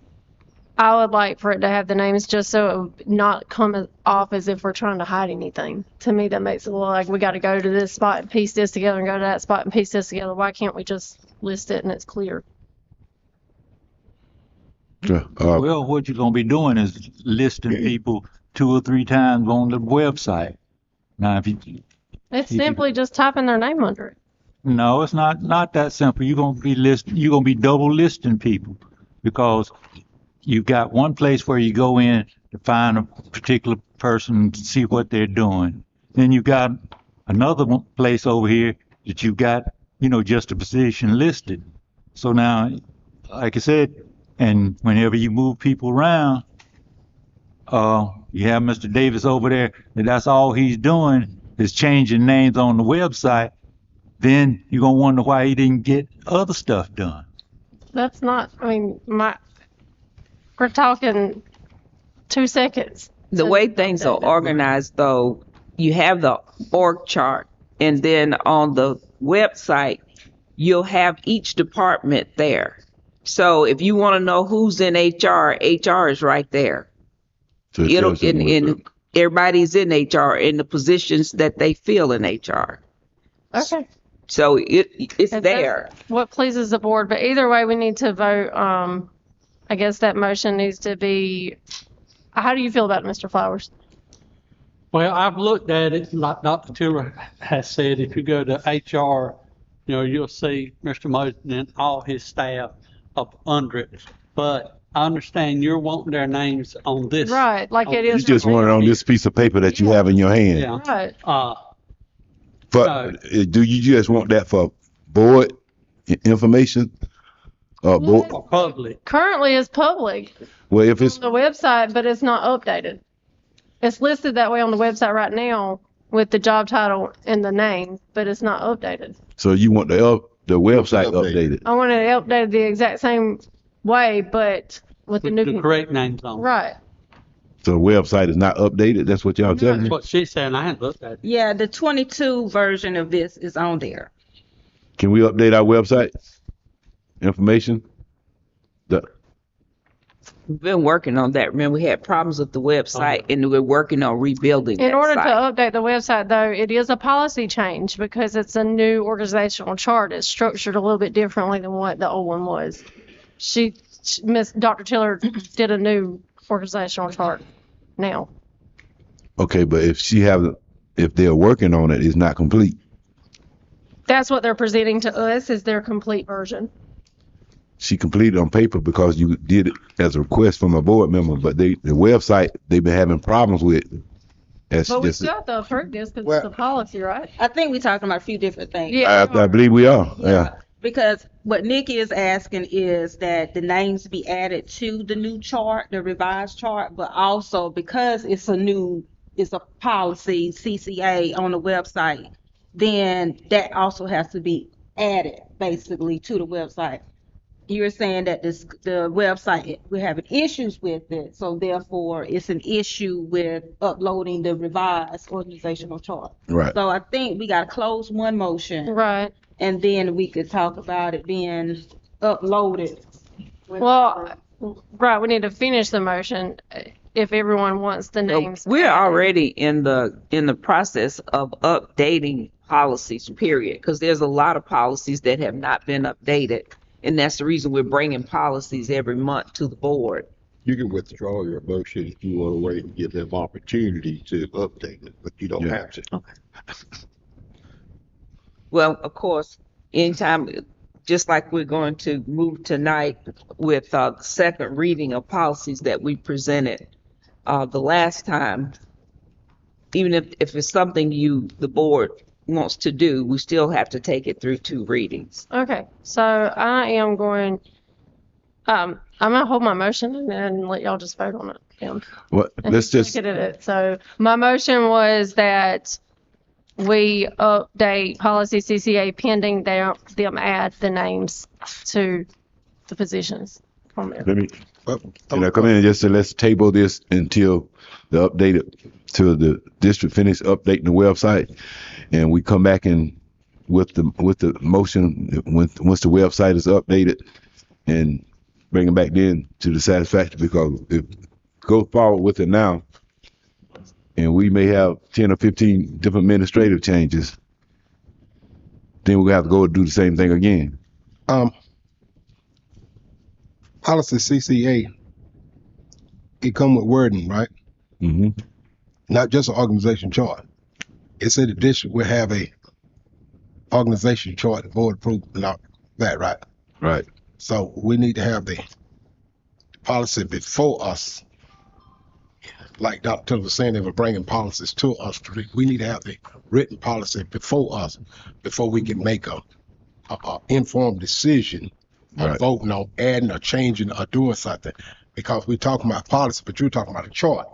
I would like for it to have the names just so it would not come off as if we're trying to hide anything. To me, that makes it look like we got to go to this spot and piece this together and go to that spot and piece this together. Why can't we just list it and it's clear? Well, what you're gonna be doing is listing people 2 or 3 times on the website. Now, if you, It's simply just typing their name under it. no, it's not that simple. You're gonna be double listing people because you've got one place where you go in to find a particular person to see what they're doing. Then you've got another place over here that you've got, just a position listed. So now, like I said, and whenever you move people around, you have Mr. Davis over there, and that's all he's doing is changing names on the website. Then you're gonna wonder why he didn't get other stuff done. That's not, we're talking 2 seconds. The way things are organized, though, you have the org chart, and then on the website, you'll have each department there. So if you want to know who's in HR, HR is right there. So it It'll tells you what's and everybody's in HR in the positions that they fill in HR. Okay. So it's If there. that's what pleases the board, but either way, we need to vote. I guess that motion needs to be, how do you feel about it, Mr. Flowers? Well, I've looked at it, like Dr. Tiller has said, if you go to HR, you'll see Mr. Moten and all his staff up under it. But I understand you're wanting their names on this. Right, like it You is. just want it on this piece of paper that you have in your hand. Yeah. Right. But do you just want that for board information? Board? Public. Currently, it's public Well, if it's on the website, but it's not updated. It's listed that way on the website right now with the job title and the name, but it's not updated. so, you want the website updated. I want it updated the exact same way, but with the new. The correct names on. Right. So the website is not updated. That's what y'all telling That's me. what she's saying. I hadn't looked at it. Yeah, the 22 version of this is on there. Can we update our website information? We've been working on that. Remember, we had problems with the website, and we're working on rebuilding In that order site. to update the website, though, it is a policy change because it's a new organizational chart. It's structured a little bit differently than what the old one was. Miss Dr. Tiller did a new organizational chart now. Okay, but if they're working on it, it's not complete. That's what they're presenting to us is their complete version. She completed on paper because you did it as a request from a board member, but the website they've been having problems with. But we still have to approve this because it's a policy, right? I think we're talking about a few different things. Yeah. I believe we are. Yeah. Because what Nikki is asking is that the names be added to the new chart, the revised chart, but also because it's a policy, CCA on the website, then that also has to be added basically to the website. You're saying that the website, we're having issues with it, so therefore it's an issue with uploading the revised organizational chart. Right. So I think we got to close one motion. Right. And then we could talk about it being uploaded. Well, right, we need to finish the motion if everyone wants the names. We're already in the process of updating policies, period, because there's a lot of policies that have not been updated. And that's the reason we're bringing policies every month to the board You can withdraw your motion if you want to wait and give them opportunity to update it, but you don't have to. Okay. Well, of course, anytime, just like we're going to move tonight with the second reading of policies that we presented the last time, even if it's something the board wants to do, we still have to take it through 2 readings. Okay, so I am going, I'm gonna hold my motion and then let y'all just vote on it. What? Let's just. Look at it. So my motion was that we update policy CCA pending them add the names to the positions on there. Let me. Can I come in and just say let's table this until the updated till the district finish updating the website, and we come back in with the motion once the website is updated, and bring it back then to the satisfaction, because if go forward with it now, and we may have 10 or 15 different administrative changes, then we're gonna have to go do the same thing again. Policy CCA, it come with wording, right? Mm-hmm. Not just an organization chart. It said the district will have a organization chart, the board approved, not that, right? Right. So we need to have the policy before us. Like Dr. Tiller was saying, they were bringing policies to us. We need to have the written policy before us, before we can make a informed decision on voting on adding or changing or doing something. Because we're talking about policy, but you're talking about a chart.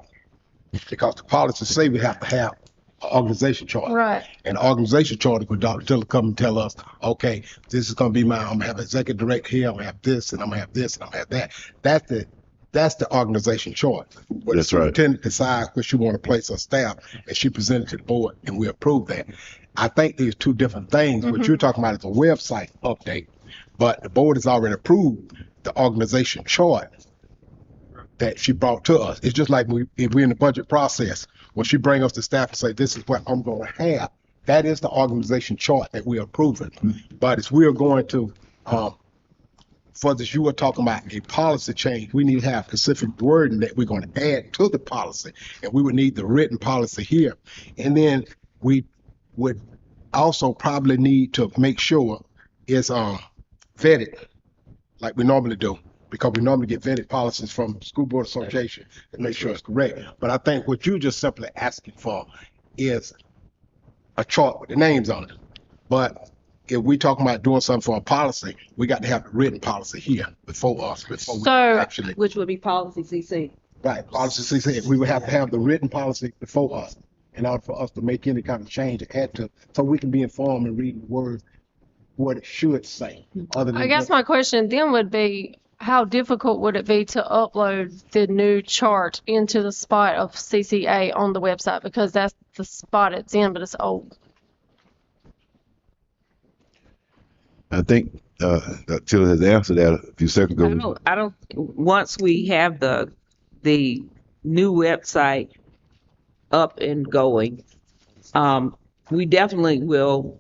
Because the policies say we have to have an organization chart. Right. And the organization chart is when Dr. Tiller come and tell us, okay, this is going to be I'm going to have executive director here, I'm going to have this, and I'm going to have this, and I'm going to have that. That's the organization chart. Where That's the right. superintendent decides where she want to place her staff, and she presented to the board, and we approve that. I think these 2 different things. What you're talking about is a website update, but the board has already approved the organization chart that she brought to us. It's just like if we're in the budget process, when she bring us the staff and say, this is what I'm going to have, that is the organization chart that we're approving. But as we're going to, for this, you were talking about a policy change, we need to have specific wording that we're going to add to the policy, and we would need the written policy here. And then we would also probably need to make sure it's vetted like we normally do, because we normally get vetted policies from School Board Association and make sure it's correct. But I think what you're just simply asking for is a chart with the names on it. But if we talking about doing something for a policy, we got to have a written policy here before us, before we actually. Which would be policy CC. Right, policy CC. We would have to have the written policy before us in order for us to make any kind of change or add to, so we can be informed and read the words, what it should say. Other than I guess my question then would be, how difficult would it be to upload the new chart into the spot of CCA on the website? Because that's the spot it's in, but it's old. I think Dr. Tiller has answered that a few seconds ago. I don't. Once we have the new website up and going, we definitely will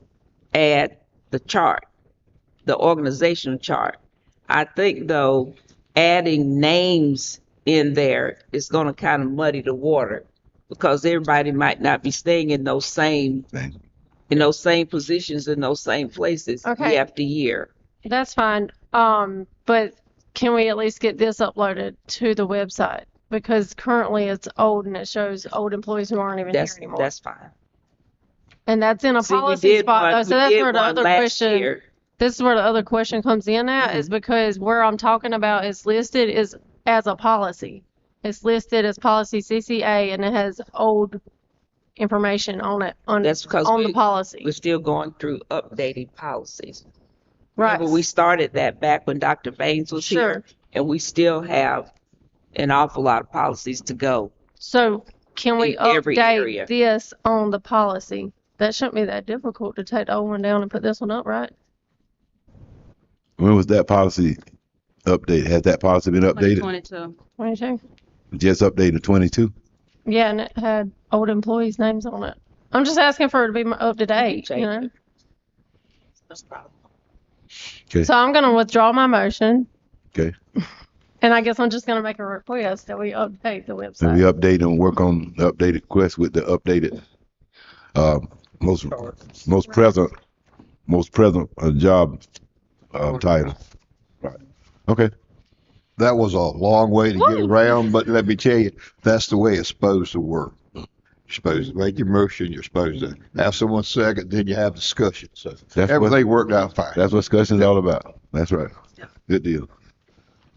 add the chart, the organizational chart. I think though, adding names in there is going to kind of muddy the water, because everybody might not be staying in those same positions in those same places Okay. year after year. That's fine. But can we at least get this uploaded to the website? Because currently it's old and it shows old employees who aren't even here anymore. That's fine. And that's in a See, we policy did spot one- though. we So that's did where the one other last question. year. This is where the other question comes in at, is because where I'm talking about is listed is as a policy. It's listed as policy CCA and it has old information on it That's because on the policy. we're still going through updating policies. Right. Remember, we started that back when Dr. Baines was here, and we still have an awful lot of policies to go. So can we in every area. update this on the policy? That shouldn't be that difficult to take the old one down and put this one up, right? When was that policy update? Has that policy been updated? 22. Just updated 22? Yeah, and it had old employees' names on it. I'm just asking for it to be up to date, you know? Okay. So I'm going to withdraw my motion. Okay. And I guess I'm just gonna make a request that we update the And website. we update and work on the updated quest with the updated, most present job, title. Right. Okay. That was a long way to get around, but let me tell you, that's the way it's supposed to work. You're supposed to make your motion, you're supposed to have someone second, then you have discussion. So everything worked out fine. That's what discussion is all about. That's right. Good deal.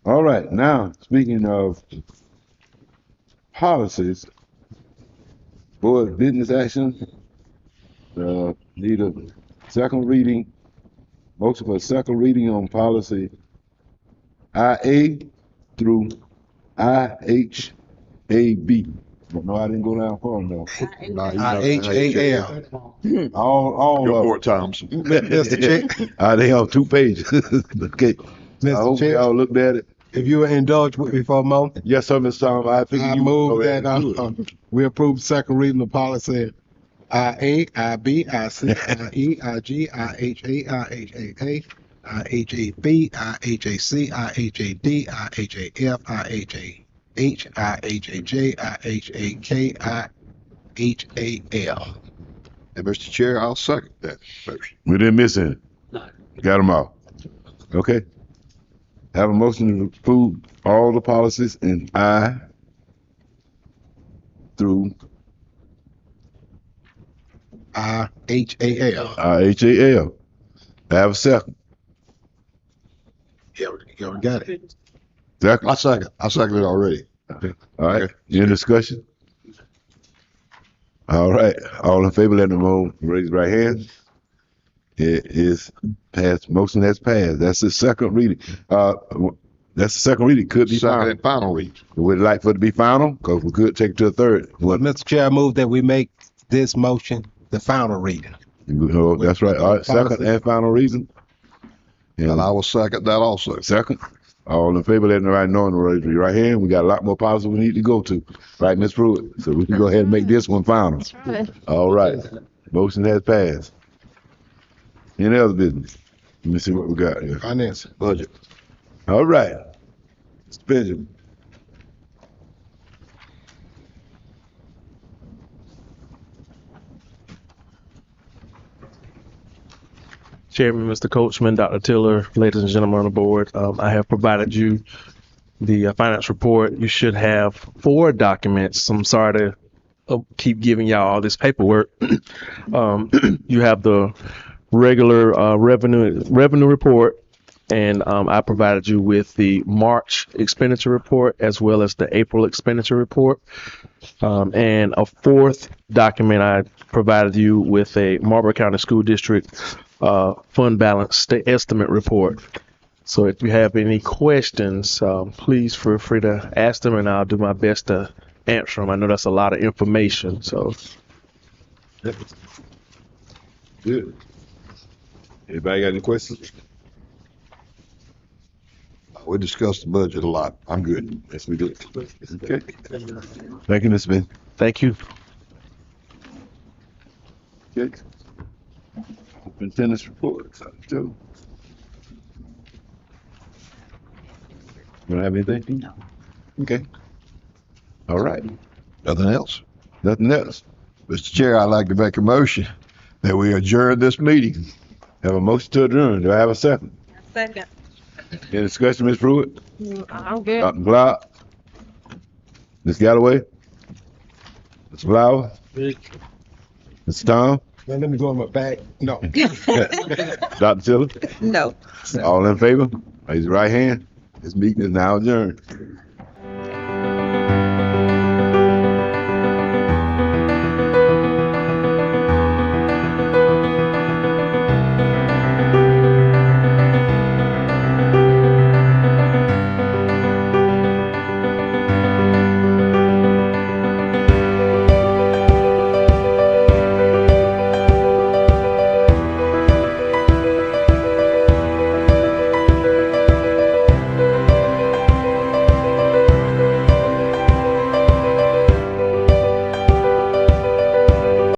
All right. Now, speaking of policies, board business action, need a second reading, motion for a second reading on policy IA through IHAB. No, I didn't go down far enough. IHAL. All Go of more times. Mr. Chair. they on 2 pages. Okay. I hope Chair. y'all looked at it. If you will indulge with me for a moment. Yes, sir, Mr. Tom. I think I you move go ahead that and do it. we approve second reading of policy IA, IB, IC, IE, IG, IHA, IHAA, IHAB, IHAC, IHAD, IHAF, IHAH, IHAJ, IHAK, IHAL. And Mr. Chair, I'll second that motion. We didn't miss any. No. Got them all. Okay. Have a motion to approve all the policies in I through IHAL. IHAL. Have a second. Yeah, we got it. Second. I second it already. Okay. All right. Any discussion? All right. All in favor, let them know. Raise your right hand. It is passed. Motion has passed. That's the second reading. That's the second reading. Could be Second final. and final reading. We'd like for it to be final because we could take it to a third. Well, Mr. Chair, I move that we make this motion the final reading. Oh, that's right. All right. Second and final reason. And I will second that also. Second. All in favor, let the right know and raise your right hand. We got a lot more policies we need to go to. Right, Ms. Pruitt? So we can go ahead and make this one final. That's right. All right. Motion has passed. Any other business? Let me see what we got here. Finance. Budget. All right. Mr. Benjamin. Chairman, Mr. Coachman, Dr. Tiller, ladies and gentlemen on the board, I have provided you the finance report. You should have 4 documents. I'm sorry to keep giving y'all all this paperwork. You have the regular revenue report, and I provided you with the March expenditure report as well as the April expenditure report. And a 4th document, I provided you with a Marlboro County School District fund balance estimate report. So if you have any questions, please feel free to ask them, and I'll do my best to answer them. I know that's a lot of information, so. Good. Anybody got any questions? We discussed the budget a lot. I'm good. Yes, we do. Okay. Thank you, Mr. Ben. Thank you. Okay. Superintendent's report. Joe. You don't have anything? No. Okay. All right. Nothing else? Nothing else. Mr. Chair, I'd like to make a motion that we adjourn this meeting. Have a motion to adjourn. Do I have a second? Second. Any discussion, Ms. Pruitt? I'm good. Dr. Glock? Ms. Galloway? Ms. Flower? Mr. Tom? Man, let me go in my bag. No. Dr. Tiller? No. All in favor? Raise your right hand. This meeting is now adjourned.